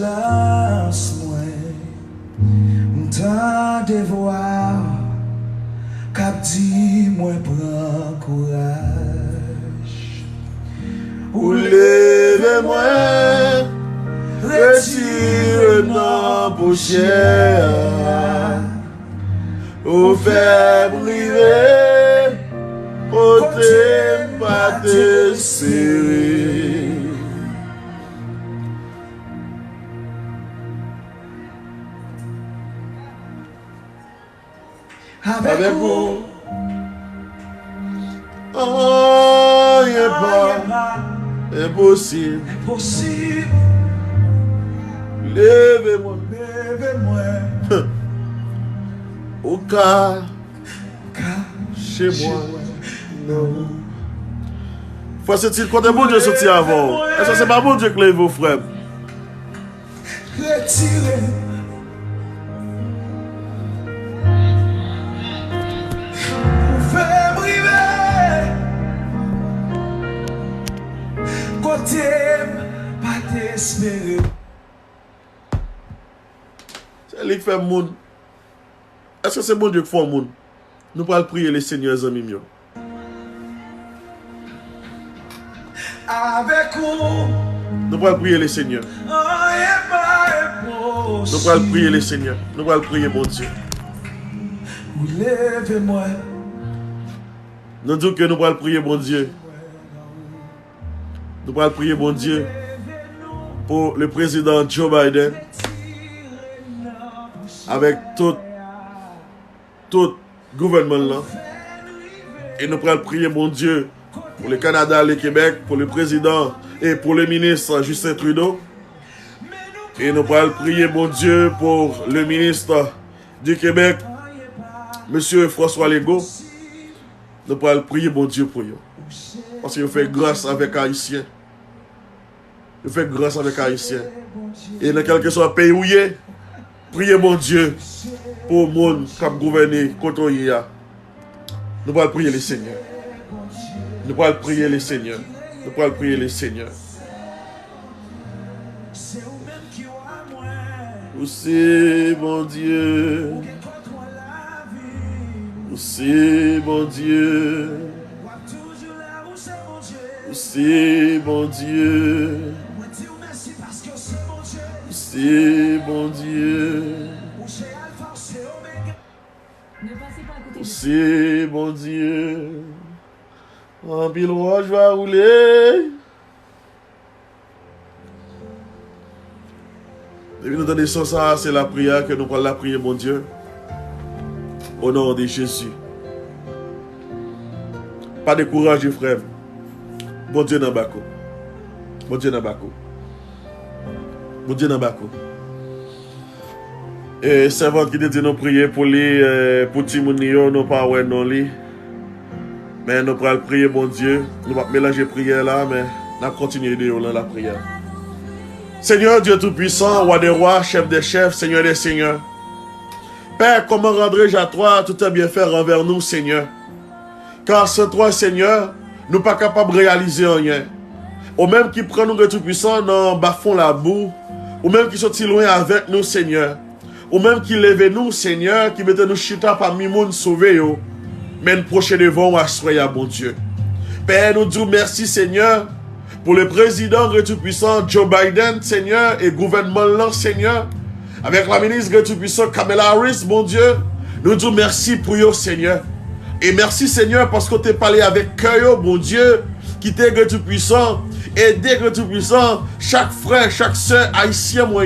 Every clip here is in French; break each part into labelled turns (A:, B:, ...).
A: Lance-moi, m'tend de voir, cap dit moi prends courage.
B: Ou levez-moi, retire nos poussières, ou fait briver, côté pas t'espérer. Avec vous, oh, il n'est pas impossible. Levez-moi, au cas, chez moi. Non. Faut c'est-il quand bon Dieu sorti avant? Est-ce que c'est pas bon Dieu que lève vos frères?
A: Retirez. Fais briver. Côté, pas t'espérer.
B: C'est lui qui fait le monde. Est-ce que c'est bon Dieu qui fait le monde? Nous allons prier les seigneurs amis mieux.
A: Avec vous,
B: nous allons prier les seigneurs. Nous allons prier les seigneurs. Nous allons prier mon Dieu.
A: Levez-moi.
B: Nous disons que nous allons prier mon Dieu. Nous allons prier mon Dieu pour le président Joe Biden avec tout gouvernement là. Et nous allons prier mon Dieu pour le Canada, le Québec, pour le président et pour le ministre Justin Trudeau. Et nous allons prier mon Dieu pour le ministre du Québec, Monsieur François Legault. Nous allons prier mon Dieu pour eux. Parce qu'il fait grâce avec Haïtiens. Il fait grâce avec Haïtiens. Et dans quel que soit le pays où il est, priez mon Dieu pour le monde qui a gouverné contre lui. Nous allons prier les seigneurs. Nous allons prier les seigneurs. Nous allons prier les seigneurs. Aussi, mon Dieu. Aussi, mon Dieu. Aussi, mon Dieu. Aussi, mon Dieu. Aussi, mon Dieu. En pile roi, je vais rouler. Depuis nous donner ça, c'est la prière que nous allons la prier, mon Dieu. Au nom de Jésus. Pas de courage, frère. Bon Dieu dans Bako. Bon Dieu dans Bako. Bon Dieu dans Bako. Et servant qui te dit nous prier pour les petits mounio, nous pas ouais non li. Mais nous allons prier, bon Dieu. Nous ne pas mélanger prière là, mais nous allons continuer de la prière. Seigneur Dieu Tout-Puissant, roi des rois, chef des chefs, Seigneur des seigneurs. Père, comment rendrai-je à toi tout un bienfait envers nous, Seigneur? Car sans toi, Seigneur, nous ne sommes pas capables de réaliser rien. Ou même qui prend nous de Tout-Puissant dans bas-fond la boue, ou même qui sont si loin avec nous, Seigneur. Ou même qui lève nous, Seigneur, qui mette nous chita parmi les gens sauvés, mais nous prochain devant à soyez bon Dieu. Père, nous disons merci, Seigneur, pour le président de Tout-Puissant, Joe Biden, Seigneur, et gouvernement là, Seigneur, avec la ministre de Tout-Puissant, Kamala Harris, mon Dieu, nous disons merci pour eux, Seigneur. Et merci, Seigneur, parce que tu as parlé avec cœur, mon Dieu, qui t'est de Tout-Puissant, aider de Tout-Puissant, chaque frère, chaque soeur haïtien, moi,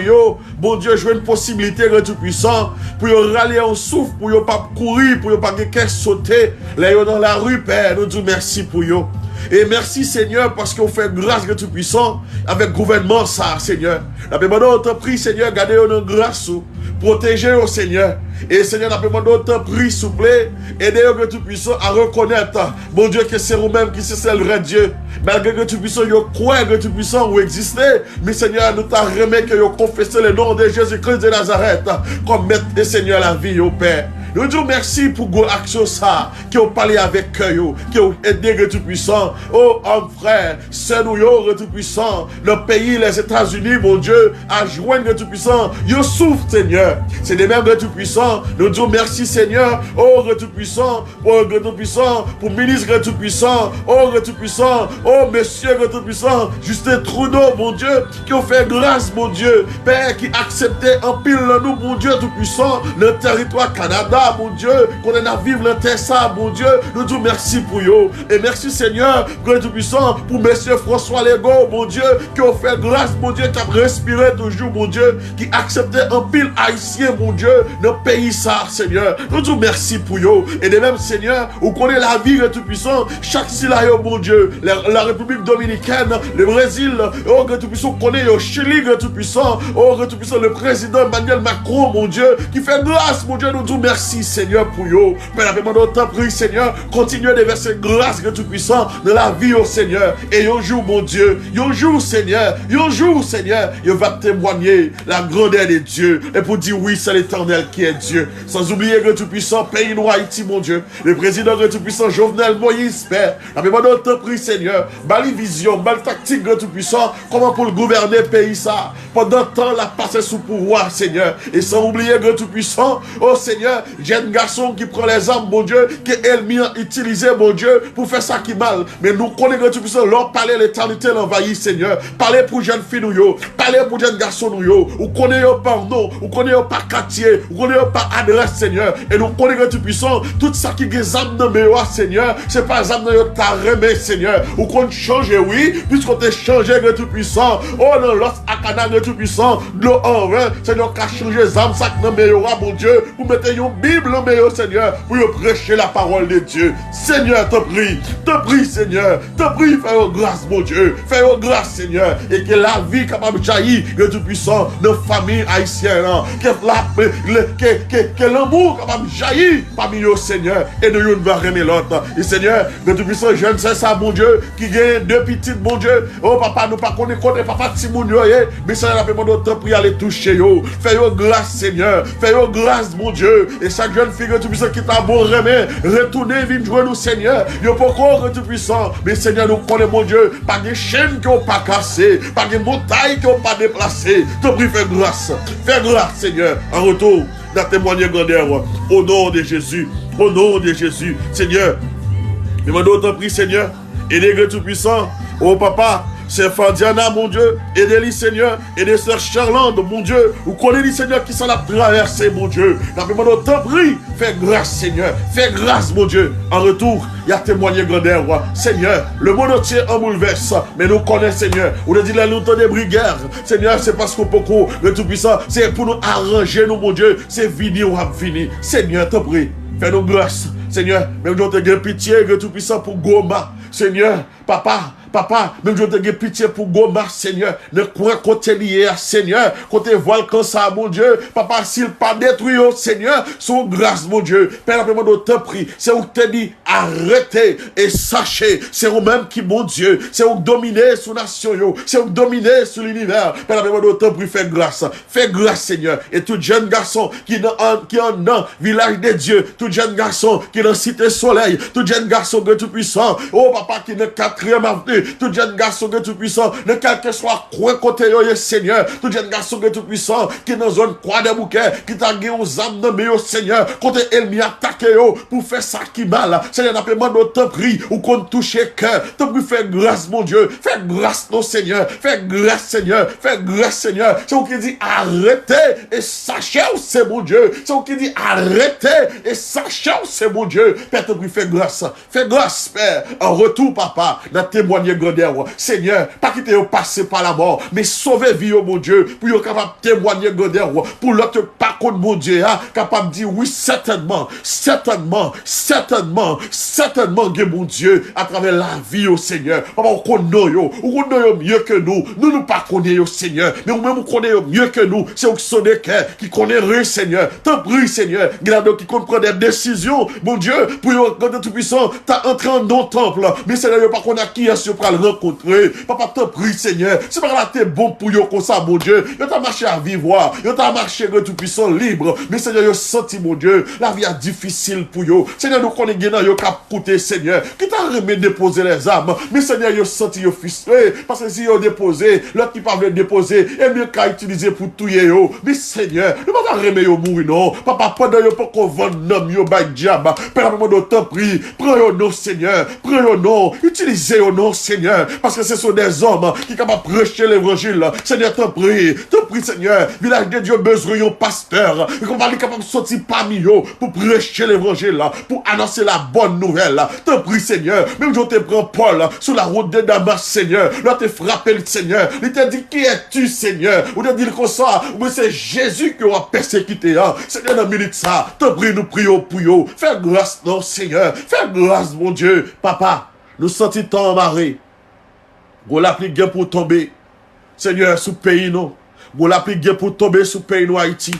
B: bon Dieu, je veux une possibilité de Tout-Puissant, pour râler en souffle, pour ne pas courir, pour ne pas sauter, là, dans la rue, Père, nous disons merci pour eux. Et merci Seigneur parce qu'on fait grâce de Tout-Puissant avec le gouvernement ça Seigneur. Nous demandons autant prix Seigneur, gardez nos grâce, protégez au Seigneur. Et Seigneur, nous demandons autant prix s'il vous plaît, aidez-nous Tout-Puissant à reconnaître, bon Dieu, que c'est vous-même qui c'est le vrai Dieu. Malgré que Tout-Puissant, vous croyez que Tout-Puissant vous existez, mais Seigneur, nous t'arrêtons que vous confessez le nom de Jésus-Christ de Nazareth comme maître et Seigneur la vie au Père. Nous disons merci pour vos actions ça, qui ont parlé avec cœur, qui ont aidé le Tout-Puissant. Oh, homme frère, c'est nous, le Tout-Puissant, le pays, les États-Unis, mon Dieu, à joindre le Tout-Puissant. Yo souffre, Seigneur. C'est des mêmes le Tout-Puissant. Nous disons merci, Seigneur. Oh, le Tout-Puissant, oh, le Tout-Puissant, pour ministre le Tout-Puissant. Oh, le Tout-Puissant, oh, monsieur le Tout-Puissant, Justin Trudeau, mon Dieu, qui ont fait grâce, mon Dieu, Père, qui acceptait en pile nous, mon Dieu Tout-Puissant, le territoire Canada, mon Dieu, qu'on est à vivre le Tessa, mon Dieu, nous disons merci pour eux. Et merci, Seigneur, Dieu Tout-Puissant, pour monsieur François Legault, mon Dieu, qui ont fait grâce, mon Dieu, qui a respiré toujours, mon Dieu, qui acceptait en pile haïtien, mon Dieu, notre pays, ça, Seigneur. Nous disons merci pour eux. Et de même, Seigneur, où connaît la vie, Dieu Tout-Puissant, chaque silayo, mon Dieu, la République dominicaine, le Brésil, oh, Dieu Tout-Puissant, connaît au Chili, Dieu Tout-Puissant, oh, Dieu Tout-Puissant, le président Emmanuel Macron, mon Dieu, qui fait grâce, mon Dieu, nous disons merci, Seigneur, pour eux. Père, avec mon temps prie, Seigneur, continuez de verser grâce, Dieu Tout-Puissant, dans la vie, oh Seigneur. Et un jour, mon Dieu, un jour, Seigneur, il va témoigner la grandeur de Dieu. Et pour dire oui, c'est l'Éternel qui est Dieu. Sans oublier que Tout-Puissant, pays nous Haïti, mon Dieu. Le président de Tout-Puissant, Jovenel Moïse, Père. Avec mon temps prie, Seigneur, bali vision, bali tactique de Tout-Puissant, comment pour le gouverner pays ça. Pendant temps, la passer sous pouvoir, Seigneur. Et sans oublier que Tout-Puissant, oh Seigneur, jeune garçon qui prend les armes, mon Dieu, que ennemi a utilisé, mon Dieu, pour faire ça qui mal. Mais nous connaissons que Tout-Puissant, leur parler l'éternité l'envahit, Seigneur. Parlez pour jeune fille, nous, parlez pour jeune garçon, nous, ou connaissez par nom, ou connaissez par quartier, ou connaissez par adresse, Seigneur. Et nous connaissons que Tout-Puissant, tout ça qui est âme de mémoire, Seigneur, c'est pas âme de ta remé, Seigneur. Ou qu'on change, oui, puisqu'on t'a changé, que Tout-Puissant. Oh non, l'os akana, que Tout-Puissant, de l'eau en vain, Seigneur, qu'a changé les âmes, ça qui est meilleur, mon Dieu, pour mettre une Bible, meilleur, Seigneur, pour prêcher la parole de Dieu. Seigneur, te prie, Seigneur, te prie, fais grâce, mon Dieu, fais grâce, Seigneur, et que la vie capable de jaillir, que Tout-Puissant, nos familles haïtiennes, que l'amour capable de jaillir parmi nous, Seigneur, et nous ne va remettre l'autre. Et Seigneur, que Tout-Puissant, je ne sais ça, mon Dieu, qui gagne deux petites, mon Dieu, oh papa, nous pas connaître papa Timoun, mais Seigneur, la paix, mon Dieu, prie aller toucher, fais grâce, Seigneur, fais grâce, mon Dieu, et chaque jeune fille, que Tout-Puissant, qui t'a bon remet, retournez, viens jouer nous, Seigneur, yo pas encore Tout-Puissant, mais Seigneur, nous connaissons, mon Dieu, pas des chaînes qui n'ont pas cassé, pas des montagnes qui n'ont pas déplacé, te prie, fais grâce, Seigneur, en retour, dans témoigner grandeur, au nom de Jésus, Seigneur, mais mon Dieu, te prie, Seigneur, et les Tout-Puissant, oh papa, c'est Fandiana, mon Dieu, aidez-les, Seigneur, et les sœurs Charlande, mon Dieu, vous connaissez, Seigneur, qui s'en a traversé, mon Dieu. Dans le monde, t'en prie, fais grâce, Seigneur, fais grâce, mon Dieu. En retour, il y a témoigné grandeur, roi. Seigneur, le monde entier en bouleverse, mais nous connaissons, Seigneur. On a dit là, nous temps des briguères. Seigneur, c'est parce qu'on peut, le Tout-Puissant, c'est pour nous arranger, nous, mon Dieu, c'est fini ou fini. Seigneur, t'en prie, fais-nous grâce. Seigneur, même nous te pitié, le Tout-Puissant, pour Goma. Seigneur, Papa, même je te dis pitié pour Goma, Seigneur. Ne crois côté lié, Seigneur. Côté voile comme ça, mon Dieu. Papa, s'il pas détruit, oh Seigneur, son grâce, mon Dieu. Père, la de te prie. C'est où te dit, arrêtez et sachez. C'est vous-même qui, mon Dieu. C'est où dominer sur nation, yo. C'est où dominer sur l'univers. Père, la de te prie, fais grâce. Fais grâce, Seigneur. Et tout jeune garçon qui est en village de Dieu. Tout jeune garçon qui est dans Cité Soleil. Tout jeune garçon de tout puissant. Oh, papa, qui est dans 4e avenue. Tout jeune garçon de tout puissant, ne quel que soit coin côté yo, Seigneur, tout jeune garçon de tout puissant, qui est dans zone croix des bouquets, qui t'a gagné aux âmes de meilleur Seigneur, côté ennemi attaqué yo, pour faire ça qui mal, Seigneur, n'a pas demandé te prie, ou qu'on touche cœur, te prie, fais grâce, mon Dieu, fais grâce, non, Seigneur, fais grâce, Seigneur, c'est vous qui dit arrêtez et sachez où c'est mon Dieu, c'est vous qui dit arrêtez et sachez où c'est mon Dieu, Père, te prie, fais grâce, Père, en retour, papa, dans témoigner grandeur, Seigneur, pas quitter au passé par la mort, mais sauver vie, oh mon Dieu, pour être capable de témoigner grandeur, pour l'autre par contre, mon Dieu, capable de dire oui, certainement, mon Dieu, à travers la vie, oh Seigneur, papa, on connaît mieux que nous pas connaissons, Seigneur, mais nous-mêmes, on connaît mieux que nous, c'est au son des cœurs, qui connaît rien, Seigneur, t'en prie, Seigneur, qui comprend des décisions, mon Dieu, pour quand tout puissant, t'as entré en non temple, mais Seigneur, pas qu'on a qui est sur pour le rencontrer. Papa, te prie, Seigneur. C'est pas là t'es bon pour yo comme ça, mon Dieu. Yo t'a marché à vivre, yo t'a marché de tout puissant libre. Mais Seigneur, yo senti, mon Dieu, la vie est difficile pour yo. Seigneur, nous connaissons bien yo cap coûter, Seigneur. Qui t'a remis déposer les âmes. Mais Seigneur, yo senti yo frustré. Parce que si yo déposé, l'autre qui pas déposer, et mieux qu'à utiliser pour tout yo. Mais Seigneur, nous pas remettre yo mourir, non. Papa, pendant yo pas qu'on vende nom yo by diable. Père, nous t'en prie, prends yo nom, Seigneur. Prends yo nom, utilisez yo nom, Seigneur. Parce que ce sont des hommes qui sont capables de prêcher l'évangile. Seigneur, t'en prie, Seigneur. Village de Dieu besoin d'un pasteur. Qu'on va être capable de sortir parmi eux pour prêcher l'évangile, pour annoncer la bonne nouvelle. T'en prie, Seigneur. Même je te prends Paul sur la route de Damas, Seigneur. Là, te frappé le Seigneur. Il t'a dit, qui es-tu, Seigneur? Ou t'a dit comme ça, mais c'est Jésus qui aura persécuté. Seigneur, dans minute ça, t'en prie, nous prions pour eux. Fais grâce, non, Seigneur. Fais grâce, mon Dieu. Papa, nous sentons tant embarré. Go la pli gen pour tomber. Seigneur, sous pays nous. Go la pli gen pour tomber sous pays nous Haïti.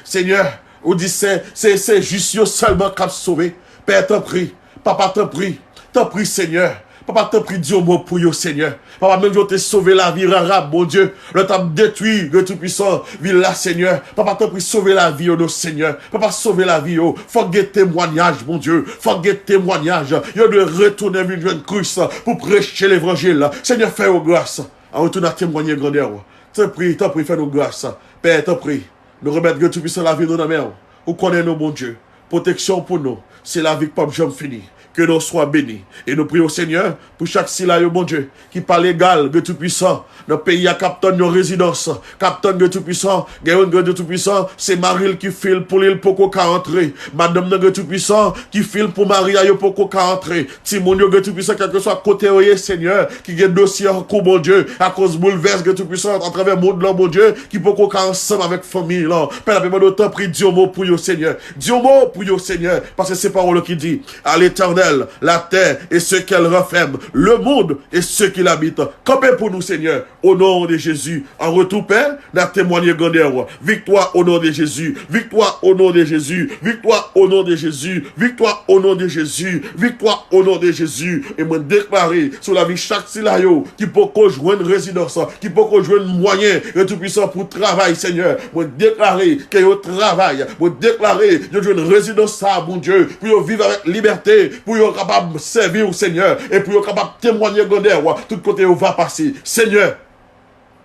B: Seigneur, on dit c'est juste yo seulement qui a sauvé. Père, t'en prie. Papa, t'en prie. T'en prie, Seigneur. Papa, t'en prie, Dieu mot pour yo, Seigneur. Papa, même je t'ai sauvé la vie, arabe, mon Dieu. Le t'as détruit, le tout-puissant, ville là, Seigneur. Papa, t'en prie, sauver la vie, oh, Seigneur. Papa, sauver la vie, oh. Faut que témoignage, mon Dieu. Faut que témoignage. Yo de retourner vers une Christ pour prêcher l'évangile. Seigneur, fais-nous grâce. En retournant à témoigner, grandeur. T'en prie, fais-nous grâce. Père, t'en prie. Nous remettre que tout-puissant la vie, nous, dans la main. Vous connaissez nous, mon Dieu. Protection pour nous. C'est la vie que pas jamais fini. Que nous soyons bénis. Et nous prions, Seigneur, pour chaque sila, mon Dieu, qui parle égal, de tout-puissant, dans le pays à Captain, nos résidences, Captain de tout-puissant, Gayon de tout-puissant, c'est Marie qui file pour l'île pour qu'on entrer. Madame de tout-puissant, qui file pour Maria, pour qu'on entrer. Timonio de tout-puissant, quel que soit côté, Seigneur, qui a dossier en cours, mon Dieu, à cause bouleverse de tout-puissant, à travers le monde, là, mon Dieu, qui peut qu'on ensemble avec famille, là. Père, la d'autant prie, Dieu mot pour vous, Seigneur. Dieu mot pour vous, Seigneur, parce que c'est parole qui dit, à l'éternel, la terre et ce qu'elle renferme, le monde et ceux qui l'habitent. Campez pour nous, Seigneur, au nom de Jésus. En retour, Père, n'a témoigné grandeur. Victoire au nom de Jésus. Victoire au nom de Jésus. Victoire au nom de Jésus. Victoire au nom de Jésus. Victoire au nom de Jésus. Et me déclarer sur la vie chaque silayo qui peut joindre une résidence, qui peut joindre moyen et tout puissant pour travail, Seigneur. Me déclarer qu'il y a un travail. Me déclarer qu'il y a une résidence, ça, mon Dieu, pour vivre avec liberté, pour être capable de servir au Seigneur et pour être capable de témoigner grandeur, tout côté où va passer. Seigneur,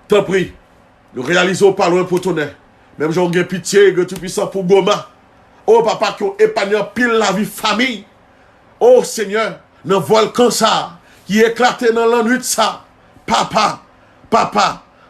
B: t'en prie, nous réalisons par loin pour ton air. Même j'en ai pitié que tout puissant pour Goma. Oh papa, qui ont épargné pile la vie famille. Oh Seigneur, dans le volcan ça, qui éclaté dans la nuit ça. Papa,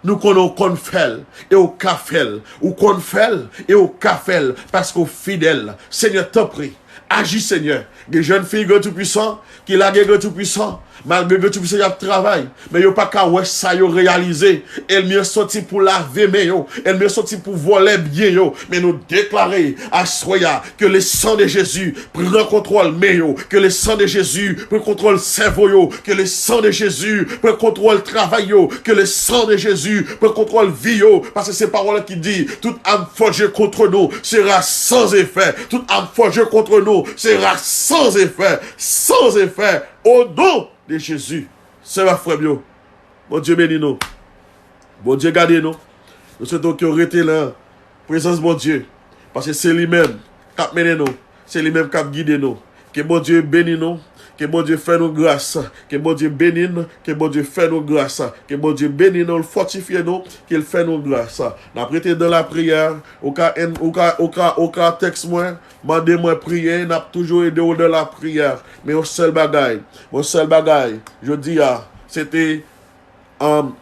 B: nous connaissons qu'on fait et au café, ou qu'on fait et au café, parce qu'au fidèle, Seigneur, t'en prie. Agis, Seigneur. Des jeunes filles, tout puissant, qui la guerre tout puissant, malgré que tout puissant, il y a travail. Mais il n'y a pas qu'à ouais, ça, y réalisé. Elle mieux sorti pour laver, mais yo. Elle mieux sorti pour voler bien, yo. Mais nous déclarer à Soya que le sang de Jésus prend contrôle, mais yo. Que le sang de Jésus prend contrôle cerveau, yo. Que le sang de Jésus prend contrôle travail, yo. Que le sang de Jésus prend contrôle vie, yo. Parce que c'est parole qui dit, toute âme forgée contre nous sera sans effet. Toute âme forgée contre nous sera sans effet, au nom de Jésus. C'est ma frère, yo. Bon Dieu bénis nous. Bon Dieu gardez nous. Nous souhaitons que vous restez là. Présence bon Dieu. Parce que c'est lui-même qui a mené nous. C'est lui-même qui a guidé nous. Que bon Dieu bénisse nous. Que bon Dieu fait nous grâce. Que bon Dieu bénisse nous. Que bon Dieu fait nous grâce. Que bon Dieu bénisse nous, fortifie nous. Qu'il fait nous grâce. Nous prêtons dans la prière. Au cas texte moi. Mandez-moi prier. Nous toujours aidé dans la prière. Mais au seul bagaille. Je dis, c'était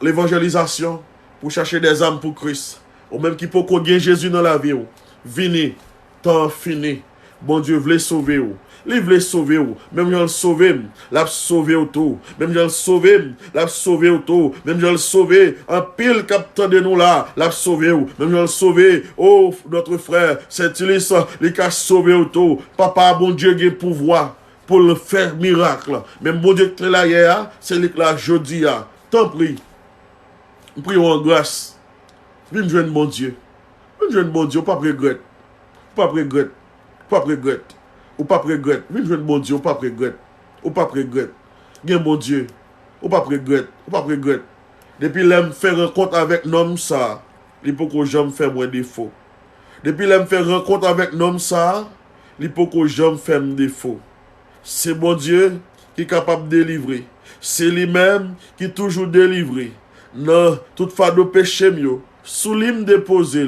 B: l'évangélisation pour chercher des âmes pour Christ. Ou même qui peut gagner Jésus dans la vie. Vini, temps fini. Bon Dieu voulait sauver. Il voulait sauver. Même j'en sauvé, l'a sauvé tout. Même j'en sauvé, l'a sauvé tout. Même j'en sauvé, un pile capteur de nous là, l'a sauvé. Même j'en sauvé, oh, notre frère, c'est Ulysse, il a sauvé tout. Papa, bon Dieu, il a pouvoir pour le faire miracle. Même bon Dieu qui est là hier, c'est lui qui l'a jeudi. Tant pis. Prions en grâce. Viens joindre mon Dieu. Viens joindre mon Dieu, pas regret. Pas regret. Pas regret. Ou pas regret. Viens joindre mon Dieu, ou pas regret. Ou pas regret. Viens mon Dieu. Ou pas regret. Depuis l'aime faire rencontre avec l'homme ça, il faut que j'aime faire moins défaut. Depuis l'aime faire rencontre avec l'homme ça, il faut que j'aime faire défaut. C'est bon Dieu qui est capable de délivrer. C'est lui-même qui est toujours délivré. Non, toute fois de péché mieux, sous l'hymne déposé,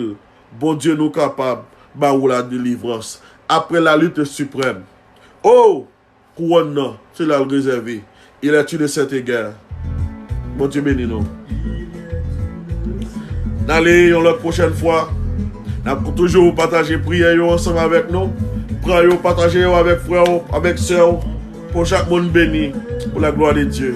B: bon Dieu nous capable, bah ou la délivrance. Après la lutte suprême. Oh, couronne non, c'est là le réservé. Il est tué de cette guerre. Bon Dieu béni nous. Allez, la prochaine fois, nous allons toujours partager prière ensemble avec nous. Prière, partager avec frère, avec soeur, pour chaque monde béni, pour la gloire de Dieu.